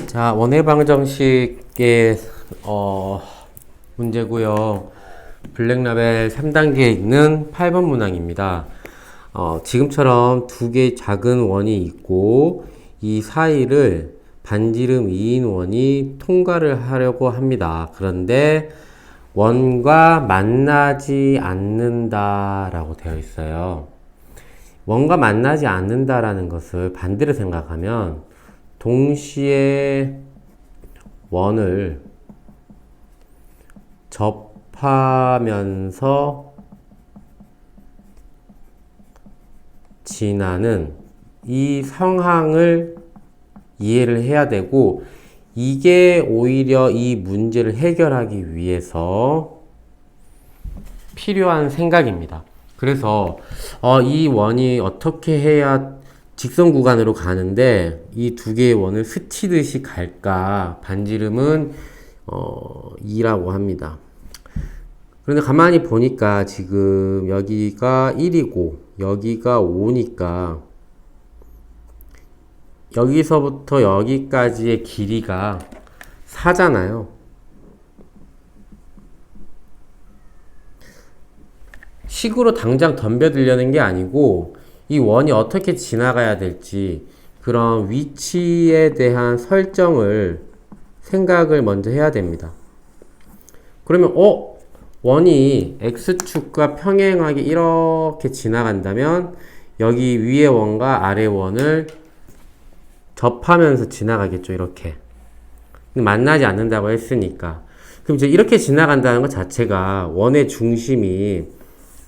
자, 원해방정식의 문제고요. 블랙라벨 3단계에 있는 8번 문항입니다. 지금처럼 두 개의 작은 원이 있고 이 사이를 반지름 2인 원이 통과를 하려고 합니다. 그런데 원과 만나지 않는다라고 되어 있어요. 원과 만나지 않는다라는 것을 반대로 생각하면 동시에 원을 접하면서 지나는 이 상황을 이해를 해야 되고, 이게 오히려 이 문제를 해결하기 위해서 필요한 생각입니다. 그래서 이 원이 어떻게 해야 직선 구간으로 가는데 이 두 개의 원을 스치듯이 갈까? 반지름은 2라고 합니다. 그런데 가만히 보니까 지금 여기가 1이고 여기가 5니까 여기서부터 여기까지의 길이가 4잖아요. 식으로 당장 덤벼들려는 게 아니고 이 원이 어떻게 지나가야 될지 그런 위치에 대한 설정을 생각을 먼저 해야 됩니다. 그러면 원이 x축과 평행하게 이렇게 지나간다면 여기 위에 원과 아래 원을 접하면서 지나가겠죠. 이렇게 만나지 않는다고 했으니까. 그럼 이제 이렇게 지나간다는 것 자체가 원의 중심이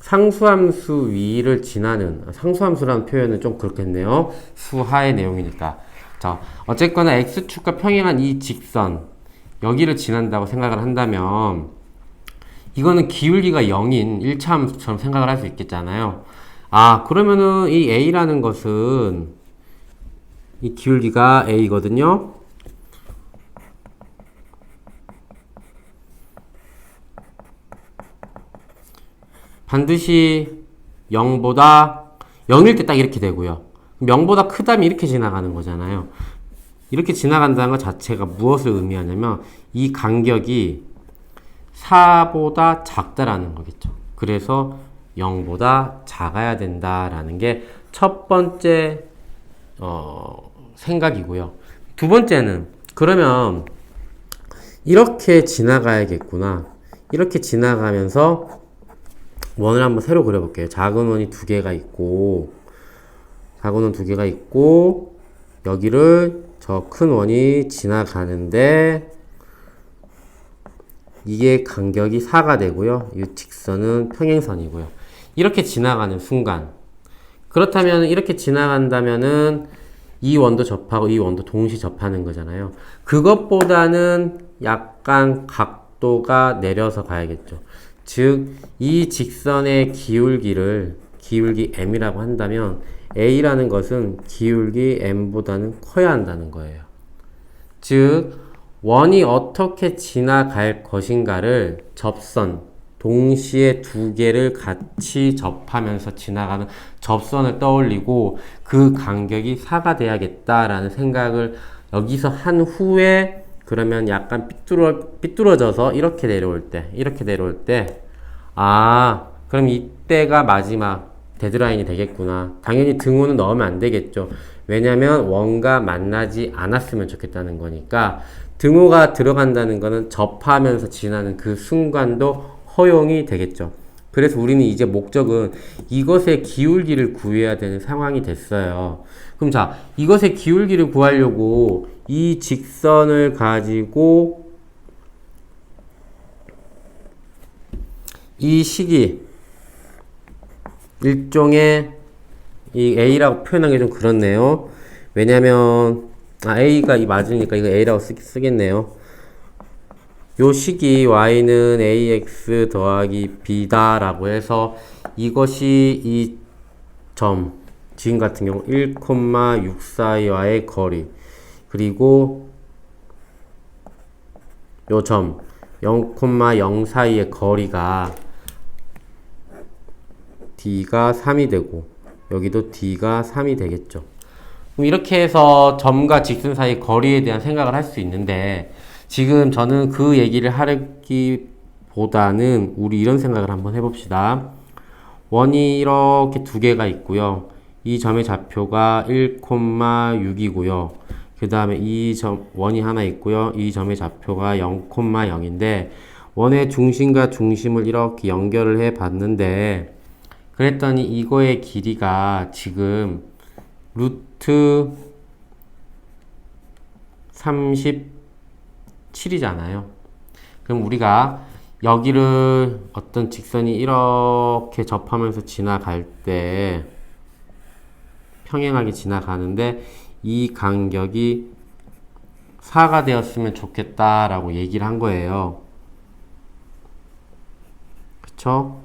상수함수 위를 지나는, 상수함수라는 표현은 좀 그렇겠네요. 수하의 내용이니까. 자, 어쨌거나 x축과 평행한 이 직선 여기를 지난다고 생각을 한다면 이거는 기울기가 0인 1차함수처럼 생각을 할 수 있겠잖아요. 그러면은 이 a라는 것은 이 기울기가 a거든요. 반드시 0보다 0일 때 딱 이렇게 되고요. 0보다 크다면 이렇게 지나가는 거잖아요. 이렇게 지나간다는 것 자체가 무엇을 의미하냐면 이 간격이 4보다 작다라는 거겠죠. 그래서 0보다 작아야 된다라는 게 첫 번째 생각이고요. 두 번째는 그러면 이렇게 지나가야겠구나. 이렇게 지나가면서 원을 한번 새로 그려볼게요. 작은 원이 두 개가 있고 여기를 저 큰 원이 지나가는데 이게 간격이 4가 되고요. 이 직선은 평행선이고요. 이렇게 지나가는 순간, 그렇다면 이렇게 지나간다면은 이 원도 접하고 이 원도 동시에 접하는 거잖아요. 그것보다는 약간 각도가 내려서 가야겠죠. 즉, 이 직선의 기울기 m이라고 한다면 a라는 것은 기울기 m보다는 커야 한다는 거예요. 즉, 원이 어떻게 지나갈 것인가를 접선, 동시에 두 개를 같이 접하면서 지나가는 접선을 떠올리고 그 간격이 4가 돼야겠다라는 생각을 여기서 한 후에 그러면 약간 삐뚤어져서 이렇게 내려올 때, 그럼 이때가 마지막 데드라인이 되겠구나. 당연히 등호는 넣으면 안 되겠죠. 왜냐면 원과 만나지 않았으면 좋겠다는 거니까 등호가 들어간다는 거는 접하면서 지나는 그 순간도 허용이 되겠죠. 그래서 우리는 이제 목적은 이것의 기울기를 구해야 되는 상황이 됐어요. 그럼 자, 이것의 기울기를 구하려고 이 직선을 가지고 이 식이 일종의 이 a라고 표현하기 좀 그렇네요. 왜냐면 a가 맞으니까 이거 a라고 쓰겠네요. 요 식이 y는 ax 더하기 b다 라고 해서 이것이 이 점, 지금 같은 경우 1,6 사이와의 거리, 그리고 요 점 0,0 사이의 거리가 d가 3이 되고 여기도 d가 3이 되겠죠. 그럼 이렇게 해서 점과 직선 사이 거리에 대한 생각을 할 수 있는데, 지금 저는 그 얘기를 하기보다는 우리 이런 생각을 한번 해봅시다. 원이 이렇게 두 개가 있고요. 이 점의 좌표가 1,6이고요. 그 다음에 이 원이 하나 있고요. 이 점의 좌표가 0,0인데, 원의 중심과 중심을 이렇게 연결을 해 봤는데, 그랬더니 이거의 길이가 지금 루트 37이잖아요. 그럼 우리가 여기를 어떤 직선이 이렇게 접하면서 지나갈 때 평행하게 지나가는데 이 간격이 4가 되었으면 좋겠다라고 얘기를 한 거예요. 그쵸?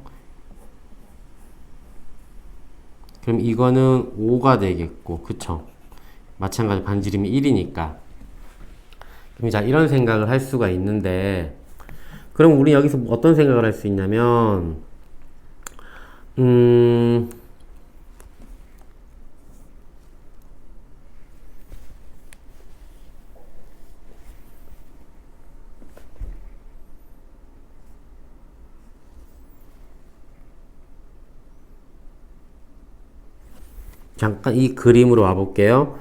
그럼 이거는 5가 되겠고, 그쵸? 마찬가지 반지름이 1이니까. 그럼 자, 이런 생각을 할 수가 있는데, 그럼 우리 여기서 어떤 생각을 할 수 있냐면, 잠깐 이 그림으로 와볼게요.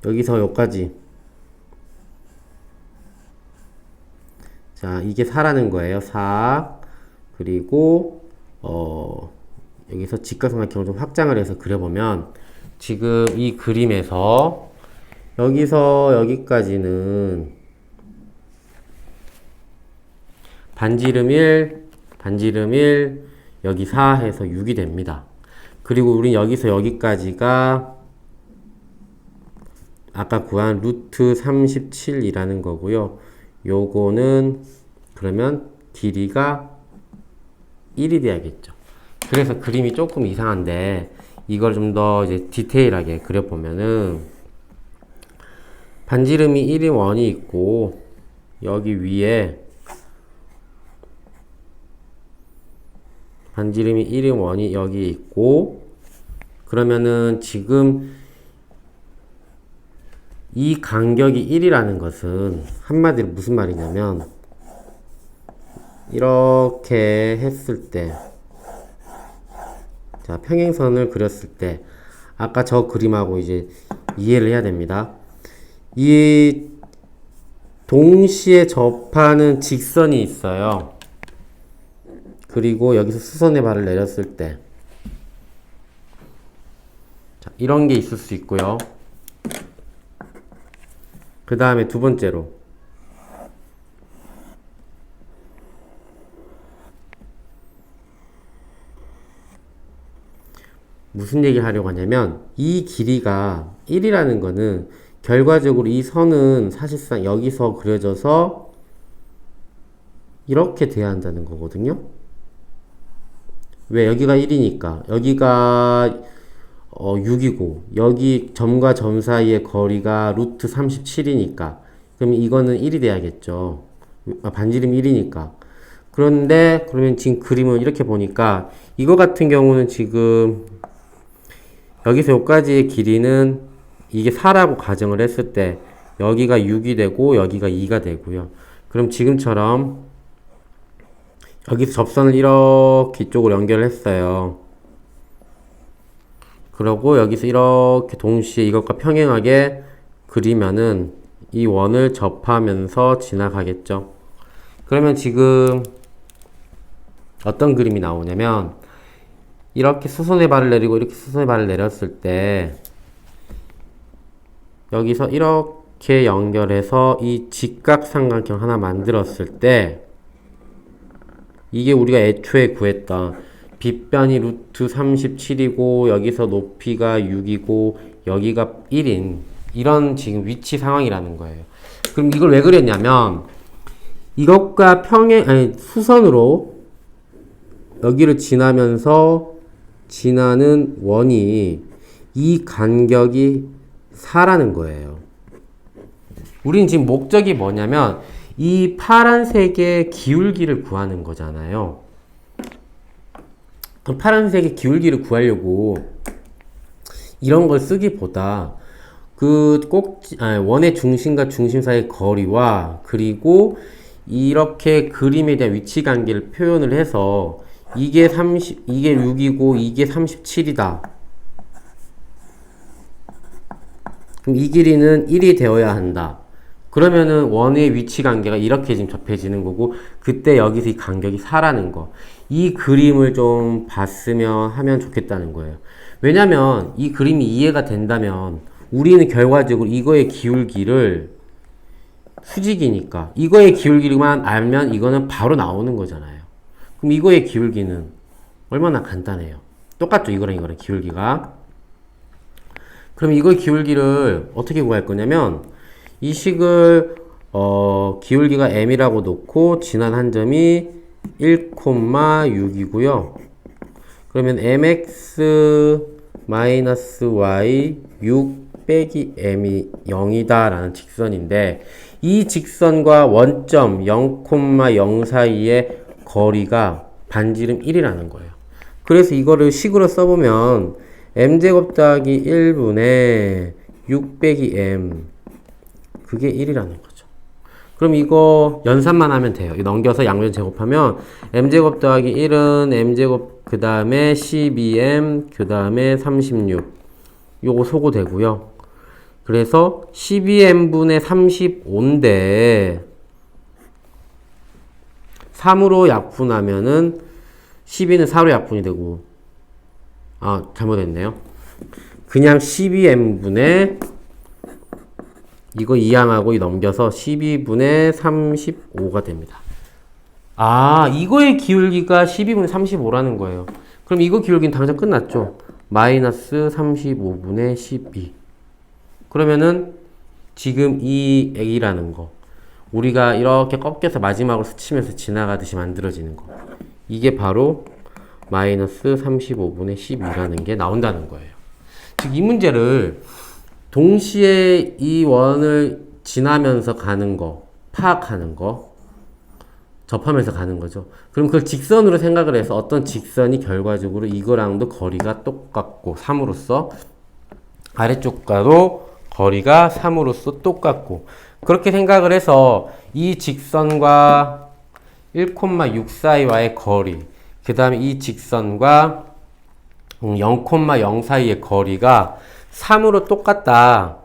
여기서 여기까지. 자, 이게 4라는 거예요. 4. 그리고, 여기서 직각삼각형을 좀 확장을 해서 그려보면, 지금 이 그림에서, 여기서 여기까지는 반지름 1, 여기 4 해서 6이 됩니다. 그리고 우린 여기서 여기까지가 아까 구한 루트 37이라는 거고요. 요거는 그러면 길이가 1이 돼야겠죠. 그래서 그림이 조금 이상한데 이걸 좀 더 이제 디테일하게 그려보면은 반지름이 1인 원이 있고 여기 위에 반지름이 1인 원이 여기 있고 그러면은 지금 이 간격이 1이라는 것은 한마디로 무슨 말이냐면 이렇게 했을 때 자, 평행선을 그렸을 때 아까 저 그림하고 이제 이해를 해야 됩니다. 이 동시에 접하는 직선이 있어요. 그리고 여기서 수선의 발을 내렸을 때 자, 이런 게 있을 수 있고요. 그 다음에 두 번째로 무슨 얘기를 하려고 하냐면 이 길이가 1이라는 거는 결과적으로 이 선은 사실상 여기서 그려져서 이렇게 돼야 한다는 거거든요. 왜? 여기가 1이니까 여기가 6이고 여기 점과 점 사이의 거리가 루트 37이니까 그럼 이거는 1이 돼야겠죠. 반지름 1이니까. 그런데 그러면 지금 그림을 이렇게 보니까 이거 같은 경우는 지금 여기서 여기까지의 길이는 이게 4라고 가정을 했을 때 여기가 6이 되고 여기가 2가 되고요. 그럼 지금처럼 여기서 접선을 이렇게 이쪽으로 연결을 했어요. 그러고 여기서 이렇게 동시에 이것과 평행하게 그리면은 이 원을 접하면서 지나가겠죠. 그러면 지금 어떤 그림이 나오냐면 이렇게 수선의 발을 내리고 이렇게 수선의 발을 내렸을 때 여기서 이렇게 연결해서 이 직각삼각형 하나 만들었을 때 이게 우리가 애초에 구했던 빗변이 루트 37이고 여기서 높이가 6이고 여기가 1인 이런 지금 위치 상황이라는 거예요. 그럼 이걸 왜 그랬냐면 이것과 수선으로 여기를 지나면서 지나는 원이 이 간격이 4라는 거예요. 우린 지금 목적이 뭐냐면 이 파란색의 기울기를 구하는 거잖아요. 그럼 파란색의 기울기를 구하려고 이런 걸 쓰기보다 원의 중심과 중심 사이의 거리와 그리고 이렇게 그림에 대한 위치 관계를 표현을 해서 이게 6이고 이게 37이다. 그럼 이 길이는 1이 되어야 한다. 그러면은 원의 위치 관계가 이렇게 지금 접해지는 거고, 그때 여기서 이 간격이 4라는 거. 이 그림을 좀 봤으면 하면 좋겠다는 거예요. 왜냐면 이 그림이 이해가 된다면 우리는 결과적으로 이거의 기울기를 수직이니까 이거의 기울기만 알면 이거는 바로 나오는 거잖아요. 그럼 이거의 기울기는 얼마나 간단해요. 똑같죠. 이거랑 기울기가. 그럼 이거의 기울기를 어떻게 구할 거냐면 이 식을 기울기가 m이라고 놓고 지난 한 점이 1,6이고요. 그러면 mx y 6 빼기 m이 0이다 라는 직선인데 이 직선과 원점 0,0 사이의 거리가 반지름 1이라는 거예요. 그래서 이거를 식으로 써보면 m제곱 더하기 1분의 6 빼기 m 그게 1이라는 거죠. 그럼 이거 연산만 하면 돼요. 넘겨서 양변 제곱하면 m제곱 더하기 1은 m제곱 그 다음에 12m 그 다음에 36 요거 소거 되고요. 그래서 12m분의 35인데 3으로 약분하면은 12는 4로 약분이 되고 잘못했네요. 그냥 12m분의 이거 이항하고 넘겨서 12분의 35가 됩니다. 이거의 기울기가 12분의 35라는 거예요. 그럼 이거 기울기는 당장 끝났죠. 마이너스 35분의 12. 그러면은 지금 이 A라는 거 우리가 이렇게 꺾여서 마지막으로 스치면서 지나가듯이 만들어지는 거 이게 바로 마이너스 35분의 12라는 게 나온다는 거예요. 즉 이 문제를 동시에 이 원을 지나면서 가는 거, 파악하는 거, 접하면서 가는 거죠. 그럼 그걸 직선으로 생각을 해서 어떤 직선이 결과적으로 이거랑도 거리가 똑같고 3으로서 아래쪽과도 거리가 3으로서 똑같고 그렇게 생각을 해서 이 직선과 1,6 사이와의 거리 그 다음에 이 직선과 0,0 사이의 거리가 3으로 똑같다.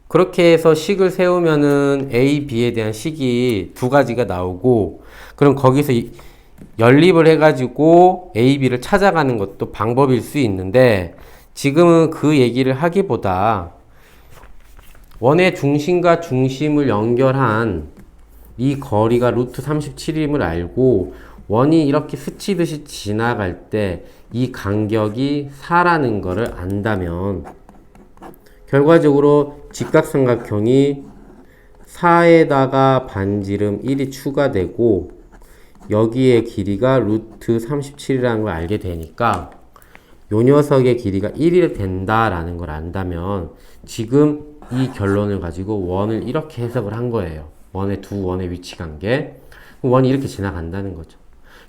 그렇게 해서 식을 세우면은 A, B에 대한 식이 두 가지가 나오고 그럼 거기서 연립을 해가지고 A, B를 찾아가는 것도 방법일 수 있는데 지금은 그 얘기를 하기보다 원의 중심과 중심을 연결한 이 거리가 루트 37임을 알고 원이 이렇게 스치듯이 지나갈 때 이 간격이 4라는 거를 안다면 결과적으로 직각삼각형이 4에다가 반지름 1이 추가되고 여기에 길이가 루트 37이라는 걸 알게 되니까 요 녀석의 길이가 1이 된다라는 걸 안다면 지금 이 결론을 가지고 원을 이렇게 해석을 한 거예요. 두 원의 위치 관계. 원이 이렇게 지나간다는 거죠.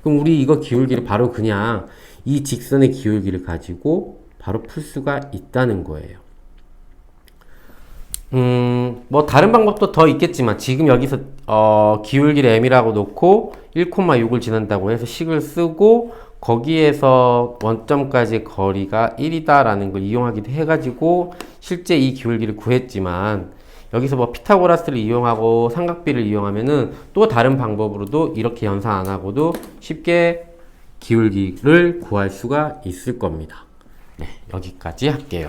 그럼 우리 이거 기울기를 바로 그냥 이 직선의 기울기를 가지고 바로 풀 수가 있다는 거예요. 뭐 다른 방법도 더 있겠지만 지금 여기서 기울기를 m이라고 놓고 1,6을 지난다고 해서 식을 쓰고 거기에서 원점까지 거리가 1이다 라는 걸 이용하기도 해가지고 실제 이 기울기를 구했지만 여기서 뭐 피타고라스를 이용하고 삼각비를 이용하면은 또 다른 방법으로도 이렇게 연산 안 하고도 쉽게 기울기를 구할 수가 있을 겁니다. 네, 여기까지 할게요.